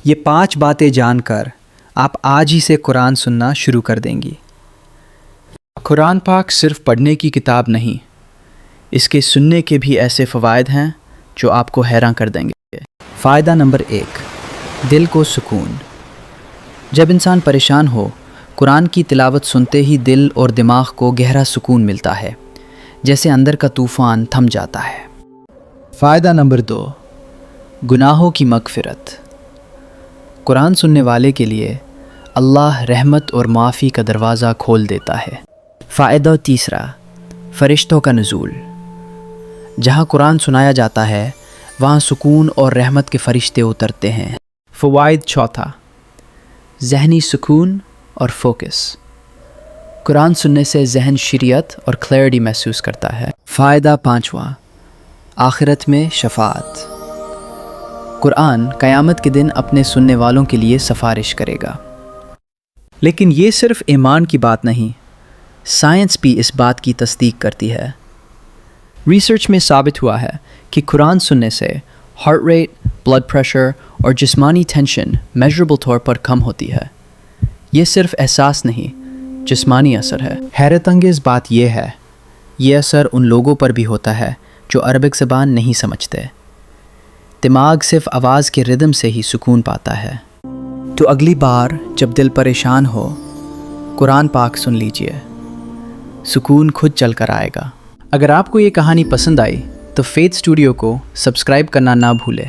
یہ 5 باتیں جان کر آپ آج ہی سے قرآن سننا شروع کر دیں گی۔ قرآن پاک صرف پڑھنے کی کتاب نہیں، اس کے سننے کے بھی ایسے فوائد ہیں جو آپ کو حیران کر دیں گے۔ فائدہ نمبر 1، دل کو سکون۔ جب انسان پریشان ہو، قرآن کی تلاوت سنتے ہی دل اور دماغ کو گہرا سکون ملتا ہے، جیسے اندر کا طوفان تھم جاتا ہے۔ فائدہ نمبر 2، گناہوں کی مغفرت۔ قرآن سننے والے کے لیے اللہ رحمت اور معافی کا دروازہ کھول دیتا ہے۔ فائدہ تیسرا، فرشتوں کا نزول۔ جہاں قرآن سنایا جاتا ہے وہاں سکون اور رحمت کے فرشتے اترتے ہیں۔ فوائد چوتھا، ذہنی سکون اور فوکس۔ قرآن سننے سے ذہن شریعت اور کلیئرٹی محسوس کرتا ہے۔ فائدہ پانچواں، آخرت میں شفاعت۔ قرآن قیامت کے دن اپنے سننے والوں کے لیے سفارش کرے گا۔ لیکن یہ صرف ایمان کی بات نہیں، سائنس بھی اس بات کی تصدیق کرتی ہے۔ ریسرچ میں ثابت ہوا ہے کہ قرآن سننے سے ہارٹ ریٹ، بلڈ پریشر اور جسمانی ٹینشن میجربل طور پر کم ہوتی ہے۔ یہ صرف احساس نہیں، جسمانی اثر ہے۔ حیرت انگیز بات یہ ہے، یہ اثر ان لوگوں پر بھی ہوتا ہے جو عربک زبان نہیں سمجھتے۔ دماغ صرف آواز کے ردم سے ہی سکون پاتا ہے۔ تو اگلی بار جب دل پریشان ہو، قرآن پاک سن لیجئے، سکون خود چل کر آئے گا۔ اگر آپ کو یہ کہانی پسند آئی تو فیتھ اسٹوڈیو کو سبسکرائب کرنا نہ بھولیں۔